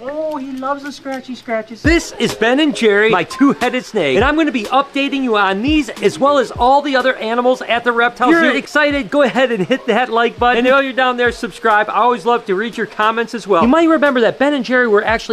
Oh, he loves the scratchy scratches. This is Ben and Jerry, my two-headed snake, and I'm going to be updating you on these as well as all the other animals at the reptile zoo. If you're excited, go ahead and hit that like button. And while you're down there, subscribe. I always love to read your comments as well. You might remember that Ben and Jerry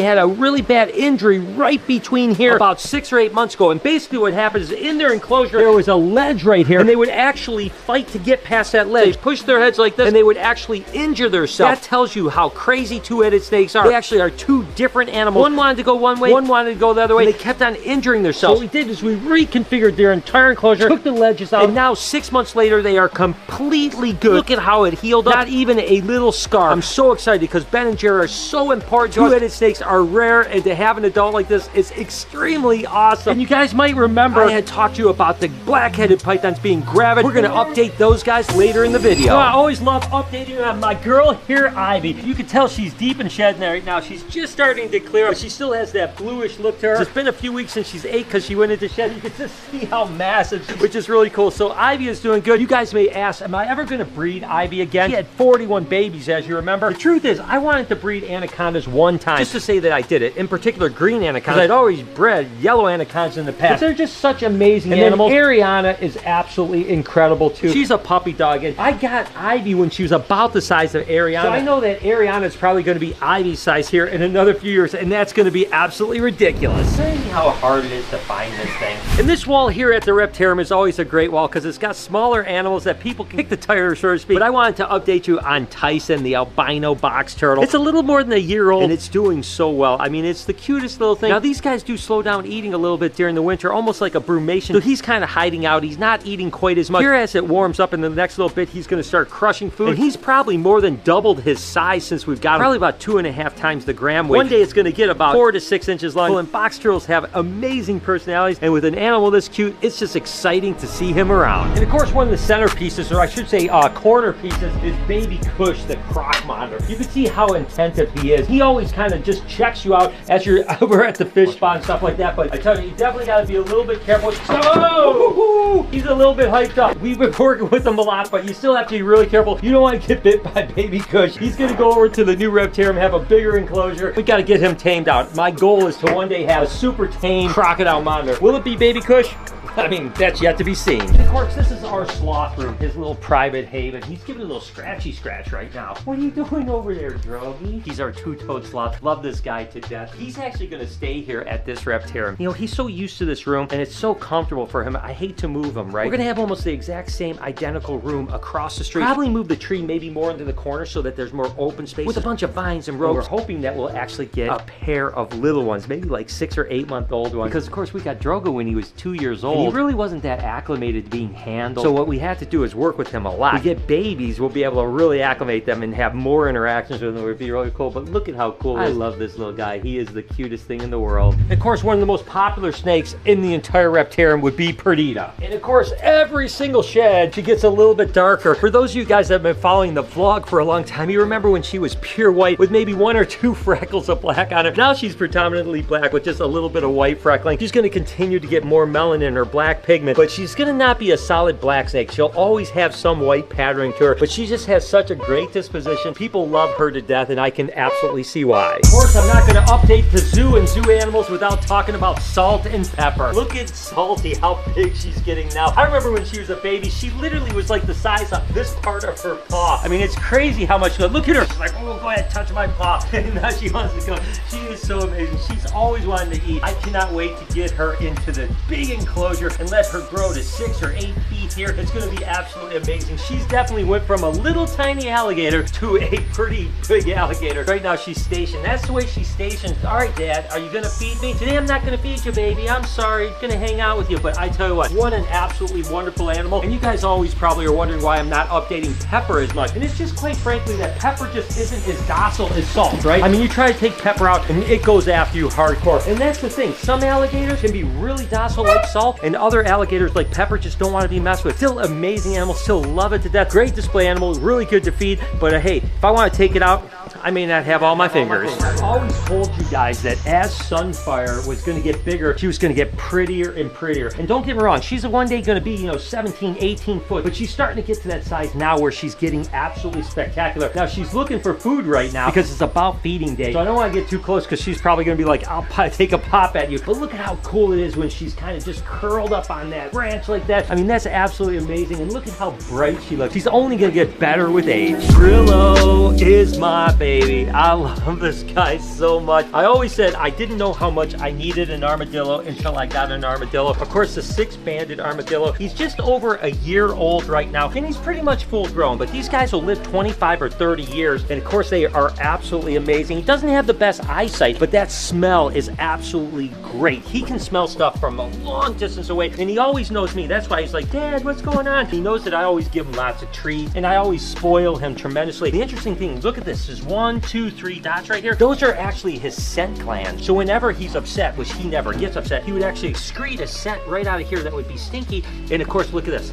had a really bad injury right between here about 6 or 8 months ago. And basically what happened is in their enclosure, there was a ledge right here, and they would actually fight to get past that ledge. They push their heads like this, and they would actually injure themselves. That tells you how crazy two-headed snakes are. They actually are two different animals. One wanted to go one way, one wanted to go the other way, and they kept on injuring themselves. So what we did is we reconfigured their entire enclosure, took the ledges out, and now 6 months later, they are completely good. Look at how it healed up. Not even a little scar. I'm so excited because Ben and Jerry are so important to us. Two-headed snakes are rare, and to have an adult like this is extremely awesome. And you guys might remember I had talked to you about the black-headed pythons being gravid. We're going to update those guys later in the video. So I always love updating on my girl here, Ivy. You can tell she's deep in shedding right now. She's just starting to clear up, but she still has that bluish look to her. It's been a few weeks since she's ate because she went into shed. You can just see how massive, which is really cool. So Ivy is doing good. You guys may ask, am I ever going to breed Ivy again? She had 41 babies, as you remember. The truth is, I wanted to breed anacondas one time, just to say that I did it. In particular, green anacondas. I'd always bred yellow anacondas in the past. But they're just such amazing animals. And Ariana is absolutely incredible too. She's a puppy dog, and I got Ivy when she was about the size of Ariana. So I know that Ariana is probably going to be Ivy's size here in another few years, and that's going to be absolutely ridiculous. See how hard it is to find this thing. And this wall here at the Reptarium is always a great wall because it's got smaller animals that people can kick the tires, so to speak. But I wanted to update you on Tyson, the albino box turtle. It's a little more than a year old, and it's doing so well. I mean, it's the cutest little thing. Now, these guys do slow down eating a little bit during the winter, almost like a brumation. So he's kind of hiding out. He's not eating quite as much. Here, as it warms up in the next little bit, he's going to start crushing food. And he's probably more than doubled his size since we've got him. Probably about 2.5 times the gram weight. One day it's going to get about 4 to 6 inches long. Well, and box turtles have amazing personalities, and with an animal this cute, it's just exciting to see him around. And of course, one of the centerpieces, or I should say corner pieces, is Baby Kush, the croc monitor. You can see how attentive he is. He always kind of just checks you out as you're over at the fish spot and stuff like that, but I tell you, you definitely got to be a little bit careful. Oh! He's a little bit hyped up. We've been working with him a lot, but you still have to be really careful. You don't want to get bit by Baby Kush. He's going to go over to the new Reptarium, have a bigger enclosure. We got to get him tamed out. My goal is to one day have a super tame crocodile monitor. Will it be Baby Kush? I mean, that's yet to be seen. And of course, this is our sloth room, his little private haven. He's giving a little scratchy scratch right now. What are you doing over there, Drogie? He's our two-toed sloth. Love this guy to death. He's actually going to stay here at this Reptarium. You know, he's so used to this room, and it's so comfortable for him. I hate to move him, right? We're going to have almost the exact same identical room across the street. Probably move the tree maybe more into the corner so that there's more open space with a bunch of vines and ropes. We're hoping that we'll actually get a pair of little ones, maybe like 6 or 8 month old ones. Because, of course, we got Drogo when he was 2 years old. He really wasn't that acclimated to being handled. So what we had to do is work with him a lot. We get babies, we'll be able to really acclimate them and have more interactions with them. It would be really cool. But look at how cool. I love this little guy. He is the cutest thing in the world. And of course, one of the most popular snakes in the entire Reptarium would be Perdita. And of course, every single shed, she gets a little bit darker. For those of you guys that have been following the vlog for a long time, you remember when she was pure white with maybe 1 or 2 freckles of black on her. Now she's predominantly black with just a little bit of white freckling. She's going to continue to get more melanin in her black pigment, but she's going to not be a solid black snake. She'll always have some white patterning to her, but she just has such a great disposition. People love her to death, and I can absolutely see why. Of course, I'm not going to update the zoo and zoo animals without talking about Salt and Pepper. Look at Salty, how big she's getting now. I remember when she was a baby, she literally was like the size of this part of her paw. I mean, it's crazy how much. Look at her. She's like, oh, go ahead, touch my paw. And now she wants to go. She is so amazing. She's always wanting to eat. I cannot wait to get her into the big enclosure and let her grow to 6 or 8 feet here. It's going to be absolutely amazing. She's definitely went from a little tiny alligator to a pretty big alligator. Right now she's stationed. That's the way she's stationed. All right, Dad, are you going to feed me? Today I'm not going to feed you, baby. I'm sorry. I'm going to hang out with you. But I tell you what an absolutely wonderful animal. And you guys always probably are wondering why I'm not updating Pepper as much. And it's just quite frankly that Pepper just isn't as docile as Salt, right? I mean, you try to take Pepper out and it goes after you hardcore. And that's the thing. Some alligators can be really docile like Salt, and other alligators like Pepper just don't want to be messed with. Still amazing animal, still love it to death. Great display animal, really good to feed. But hey, if I want to take it out, I may not have all my fingers. I always told you guys that as Sunfire was going to get bigger, she was going to get prettier and prettier. And don't get me wrong, she's one day going to be, you know, 17, 18 foot, but she's starting to get to that size now where she's getting absolutely spectacular. Now she's looking for food right now because it's about feeding day. So I don't want to get too close because she's probably going to be like, I'll take a pop at you. But look at how cool it is when she's kind of just curled up on that branch like that. I mean, that's absolutely amazing. And look at how bright she looks. She's only going to get better with age. Brillo is my baby. I love this guy so much. I always said I didn't know how much I needed an armadillo until I got an armadillo. Of course, the 6-banded armadillo. He's just over a year old right now, and he's pretty much full grown, but these guys will live 25 or 30 years, and of course, they are absolutely amazing. He doesn't have the best eyesight, but that smell is absolutely great. He can smell stuff from a long distance away, and he always knows me. That's why he's like, Dad, what's going on? He knows that I always give him lots of treats, and I always spoil him tremendously. The interesting thing, look at this. There's 1, 2, 3 dots right here. Those are actually his scent glands. So whenever he's upset, which he never gets upset, he would actually excrete a scent right out of here that would be stinky. And of course, look at this.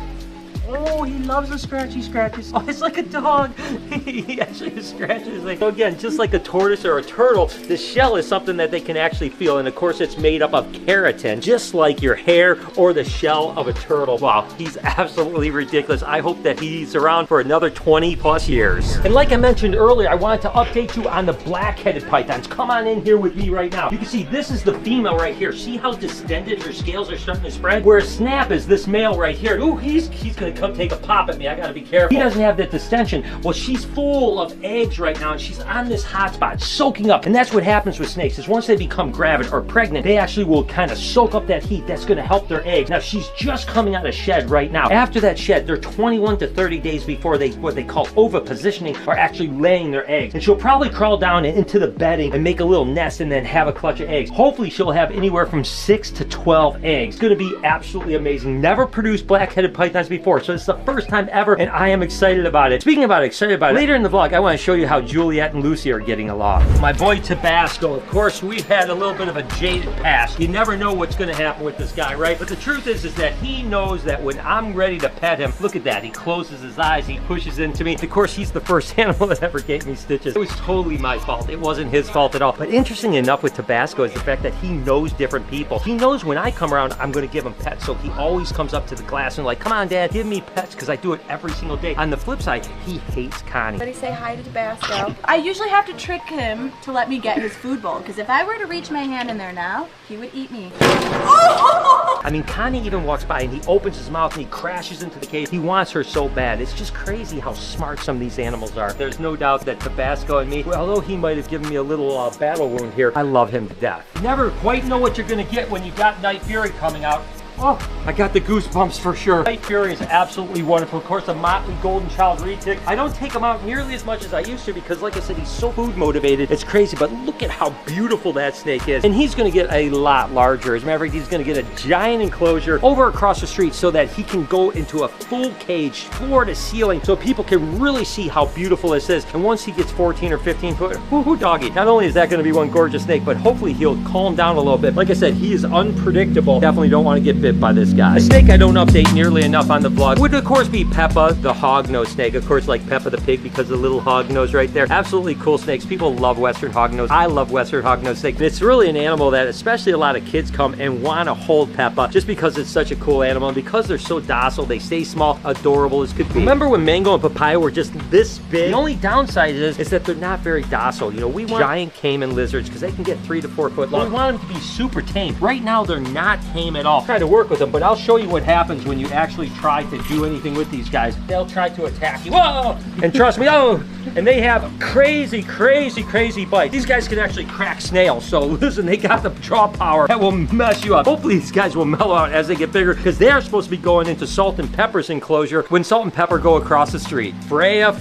Oh, he loves the scratchy scratches. Oh, it's like a dog. He actually scratches. Like, so again, just like a tortoise or a turtle, the shell is something that they can actually feel. And of course, it's made up of keratin, just like your hair or the shell of a turtle. Wow, he's absolutely ridiculous. I hope that he's around for another 20 plus years. And like I mentioned earlier, I wanted to update you on the black-headed pythons. Come on in here with me right now. You can see this is the female right here. See how distended her scales are starting to spread? Where Snap is this male right here. Ooh, he's gonna come take a pop at me. I gotta be careful. He doesn't have that distension. Well, she's full of eggs right now, and she's on this hot spot, soaking up. And that's what happens with snakes, is once they become gravid or pregnant, they actually will kind of soak up that heat. That's gonna help their eggs. Now, she's just coming out of shed right now. After that shed, they're 21 to 30 days before what they call ovipositioning, are actually laying their eggs. And she'll probably crawl down into the bedding and make a little nest and then have a clutch of eggs. Hopefully, she'll have anywhere from 6 to 12 eggs. It's gonna be absolutely amazing. Never produced black-headed pythons before, so it's the first time ever, and I am excited about it. Speaking about excited about it, later in the vlog, I want to show you how Juliet and Lucy are getting along. My boy Tabasco, of course, we've had a little bit of a jaded past. You never know what's going to happen with this guy, right? But the truth is that he knows that when I'm ready to pet him, look at that. He closes his eyes, he pushes into me. Of course, he's the first animal that ever gave me stitches. It was totally my fault. It wasn't his fault at all. But interesting enough with Tabasco is the fact that he knows different people. He knows when I come around, I'm going to give him pets. So he always comes up to the glass and like, come on, Dad, give me pets, because I do it every single day. On the flip side, he hates Connie. Everybody say hi to Tabasco. I usually have to trick him to let me get his food bowl, because if I were to reach my hand in there now, he would eat me. I mean, Connie even walks by and he opens his mouth and he crashes into the cave. He wants her so bad. It's just crazy how smart some of these animals are. There's no doubt that Tabasco and me, well, although he might have given me a little battle wound here, I love him to death. You never quite know what you're gonna get when you got Night Fury coming out. Oh, I got the goosebumps for sure. Night Fury is absolutely wonderful. Of course, the Motley Golden Child retic. I don't take him out nearly as much as I used to because, like I said, he's so food motivated. It's crazy, but look at how beautiful that snake is. And he's going to get a lot larger. As a matter of fact, he's going to get a giant enclosure over across the street so that he can go into a full cage, floor to ceiling, so people can really see how beautiful this is. And once he gets 14 or 15 foot, whoo-hoo doggy. Not only is that going to be one gorgeous snake, but hopefully he'll calm down a little bit. Like I said, he is unpredictable. Definitely don't want to get bit by this guy. A snake I don't update nearly enough on the vlog would of course be Peppa, the hognose snake. Of course, like Peppa the pig because of the little hognose right there. Absolutely cool snakes. People love Western hognose. I love Western hognose snake. It's really an animal that especially a lot of kids come and want to hold Peppa just because it's such a cool animal, and because they're so docile, they stay small, adorable as could be. Remember when Mango and Papaya were just this big? The only downside is that they're not very docile. You know, we want giant caiman lizards because they can get 3 to 4 foot long. We want them to be super tame. Right now, they're not tame at all. Try to work with them, but I'll show you what happens when you actually try to do anything with these guys. They'll try to attack you. Whoa! And trust me, oh! And they have crazy, crazy, crazy bites. These guys can actually crack snails. So listen, they got the jaw power that will mess you up. Hopefully these guys will mellow out as they get bigger because they are supposed to be going into Salt and Pepper's enclosure when Salt and Pepper go across the street. Freya.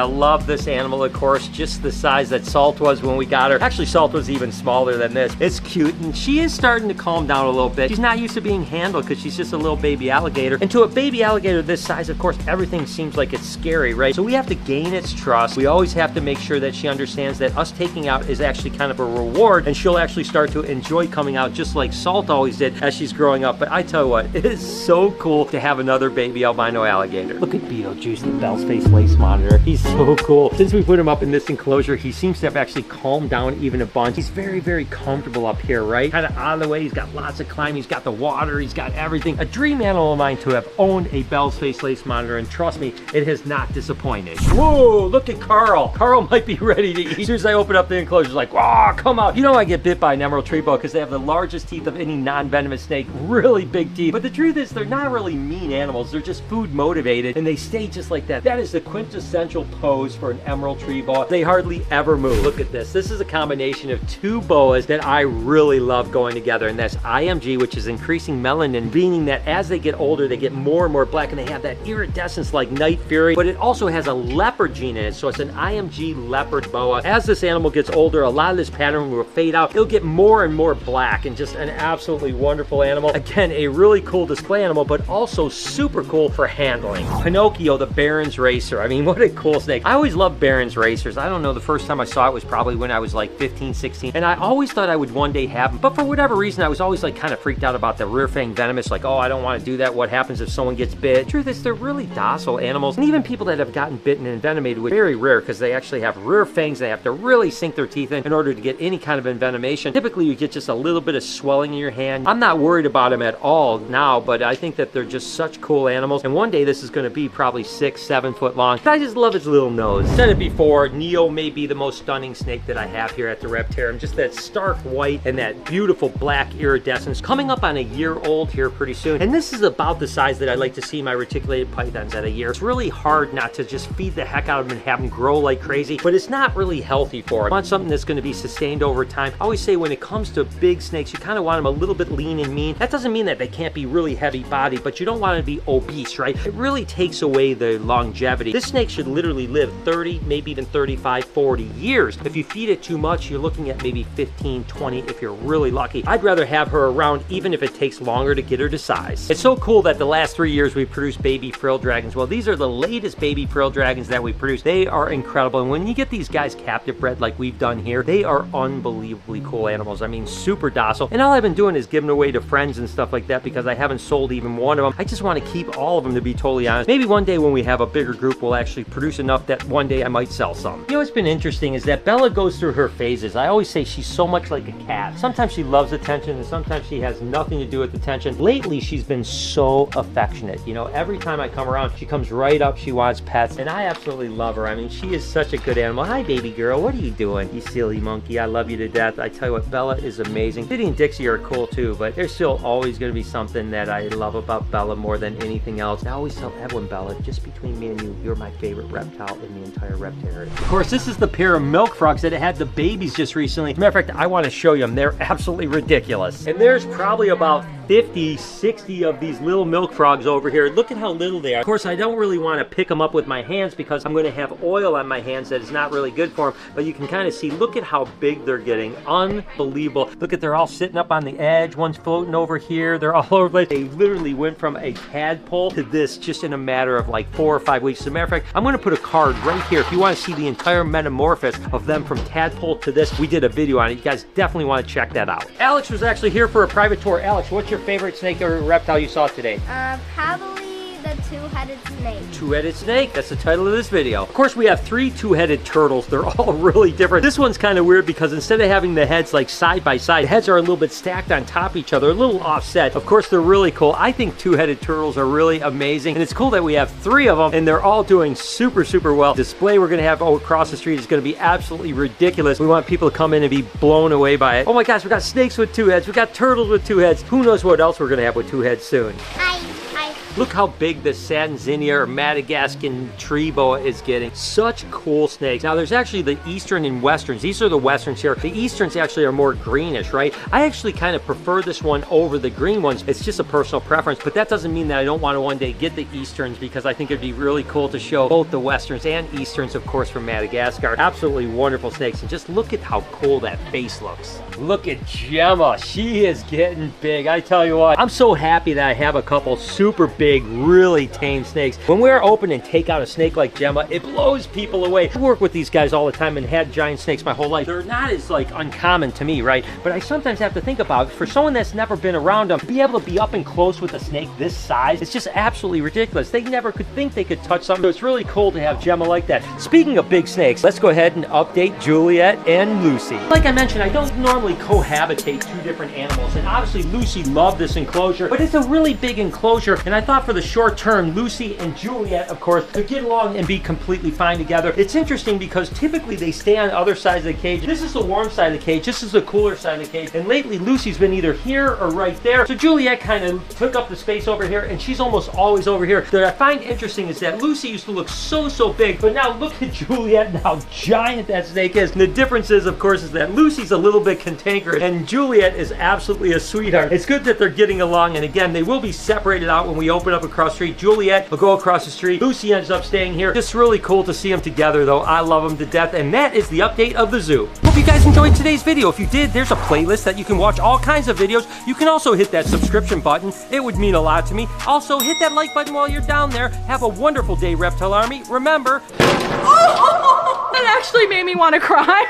Love this animal, of course. Just the size that Salt was when we got her. Actually, Salt was even smaller than this. It's cute, and she is starting to calm down a little bit. She's not used to being being handled because she's just a little baby alligator. And to a baby alligator this size, of course, everything seems like it's scary, right? So we have to gain its trust. We always have to make sure that she understands that us taking out is actually kind of a reward, and she'll actually start to enjoy coming out just like Salt always did as she's growing up. But I tell you what, it is so cool to have another baby albino alligator. Look at Beetlejuice, the Bell's Face Lace Monitor. He's so cool. Since we put him up in this enclosure, he seems to have actually calmed down even a bunch. He's very, very comfortable up here, right? Kind of out of the way. He's got lots of climbing. He's got the water. He's got everything. A dream animal of mine to have owned a Bell's Face Lace Monitor, and trust me, it has not disappointed. Whoa, look at Carl. Carl might be ready to eat. As soon as I open up the enclosure, he's like, "Wow, come out." You know I get bit by an emerald tree boa because they have the largest teeth of any non-venomous snake. Really big teeth. But the truth is, they're not really mean animals. They're just food motivated, and they stay just like that. That is the quintessential pose for an emerald tree boa. They hardly ever move. Look at this. This is a combination of two boas that I really love going together, and that's IMG, which is increasing melanin, meaning that as they get older, they get more and more black, and they have that iridescence like night fury, but it also has a leopard gene in it, so it's an IMG leopard boa. As this animal gets older, a lot of this pattern will fade out. It'll get more and more black, and just an absolutely wonderful animal. Again, a really cool display animal, but also super cool for handling. Pinocchio, the Baron's Racer. I mean, what a cool snake. I always loved Baron's Racers. I don't know, the first time I saw it was probably when I was like 15, 16, and I always thought I would one day have them, but for whatever reason, I was always like kind of freaked out about the rear fang venomous, like, oh, I don't want to do that. What happens if someone gets bit? Truth is, they're really docile animals, and even people that have gotten bitten and envenomated, which is very rare because they actually have rear fangs they have to really sink their teeth in order to get any kind of envenomation. Typically, you get just a little bit of swelling in your hand. I'm not worried about them at all now, but I think that they're just such cool animals, and one day this is going to be probably 6, 7 foot long. But I just love its little nose. Said it before, Neo may be the most stunning snake that I have here at the Reptarium. Just that stark white and that beautiful black iridescence. Coming up on a year old here pretty soon, and this is about the size that I like to see my reticulated pythons at a year. It's really hard not to just feed the heck out of them and have them grow like crazy, but it's not really healthy for them. I want something that's going to be sustained over time. I always say when it comes to big snakes, you kind of want them a little bit lean and mean. That doesn't mean that they can't be really heavy bodied, but you don't want them to be obese, right? It really takes away the longevity. This snake should literally live 30, maybe even 35, 40 years. If you feed it too much, you're looking at maybe 15, 20 if you're really lucky. I'd rather have her around even if it takes longer to get her to size. It's so cool that the last 3 years we've produced baby frill dragons. Well, these are the latest baby frill dragons that we produced. They are incredible, and when you get these guys captive bred like we've done here, they are unbelievably cool animals. I mean, super docile, and all I've been doing is giving away to friends and stuff like that because I haven't sold even one of them. I just want to keep all of them, to be totally honest. Maybe one day when we have a bigger group, we'll actually produce enough that one day I might sell some. You know what's been interesting is that Bella goes through her phases. I always say she's so much like a cat. Sometimes she loves attention, and sometimes she has nothing to do with attention. Lately, she's been so affectionate. You know, every time I come around, she comes right up, she wants pets, and I absolutely love her. I mean, she is such a good animal. Hi, baby girl, what are you doing? You silly monkey, I love you to death. I tell you what, Bella is amazing. Diddy and Dixie are cool too, but there's still always going to be something that I love about Bella more than anything else. I always tell everyone, Bella, just between me and you, you're my favorite reptile in the entire Reptarium. Of course, this is the pair of milk frogs that had the babies just recently. As a matter of fact, I want to show you them. They're absolutely ridiculous. And there's probably about 50, 60 of these little milk frogs over here. Look at how little they are. Of course, I don't really want to pick them up with my hands because I'm going to have oil on my hands that is not really good for them, but you can kind of see, look at how big they're getting. Unbelievable. Look at, they're all sitting up on the edge. One's floating over here. They're all over the place. They literally went from a tadpole to this just in a matter of like 4 or 5 weeks. As a matter of fact, I'm going to put a card right here if you want to see the entire metamorphosis of them from tadpole to this. We did a video on it. You guys definitely want to check that out. Alex was actually here for a private tour. Alex, what's your favorite snake or reptile you saw today? Probably the two-headed snake. Two-headed snake, that's the title of this video. Of course, we have 3 two-headed turtles. They're all really different. This one's kind of weird because instead of having the heads like side by side, the heads are a little bit stacked on top of each other, a little offset. Of course, they're really cool. I think two-headed turtles are really amazing, and it's cool that we have 3 of them, and they're all doing super, super well. The display we're gonna have across the street is gonna be absolutely ridiculous. We want people to come in and be blown away by it. Oh my gosh, we got snakes with 2 heads. We got turtles with 2 heads. Who knows what else we're gonna have with 2 heads soon. Hi. Look how big this Satanzinia or Madagascan tree boa is getting. Such cool snakes. Now there's actually the eastern and westerns. These are the westerns here. The easterns actually are more greenish, right? I actually kind of prefer this one over the green ones. It's just a personal preference, but that doesn't mean that I don't want to one day get the easterns, because I think it'd be really cool to show both the westerns and easterns, of course, from Madagascar. Absolutely wonderful snakes, and just look at how cool that face looks. Look at Gemma. She is getting big. I tell you what, I'm so happy that I have a couple super big, really tame snakes. When we're open and take out a snake like Gemma, it blows people away. I work with these guys all the time and had giant snakes my whole life. They're not as like uncommon to me, right? But I sometimes have to think about, for someone that's never been around them, to be able to be up and close with a snake this size, it's just absolutely ridiculous. They never could think they could touch something. So it's really cool to have Gemma like that. Speaking of big snakes, let's go ahead and update Juliet and Lucy. Like I mentioned, I don't normally cohabitate two different animals, and obviously Lucy loved this enclosure, but it's a really big enclosure, and I thought for the short term, Lucy and Juliet, of course, could get along and be completely fine together. It's interesting because typically they stay on other sides of the cage. This is the warm side of the cage, this is the cooler side of the cage, and lately Lucy's been either here or right there. So Juliet kind of took up the space over here, and she's almost always over here. What I find interesting is that Lucy used to look so big, but now look at Juliet and how giant that snake is. And the difference is, of course, is that Lucy's a little bit cantankerous, and Juliet is absolutely a sweetheart. It's good that they're getting along, and again, they will be separated out when we open up across the street. Juliet will go across the street. Lucy ends up staying here. Just really cool to see them together, though. I love them to death, and that is the update of the zoo. Hope you guys enjoyed today's video. If you did, there's a playlist that you can watch all kinds of videos. You can also hit that subscription button. It would mean a lot to me. Also, hit that like button while you're down there. Have a wonderful day, Reptile Army. Remember... That actually made me want to cry.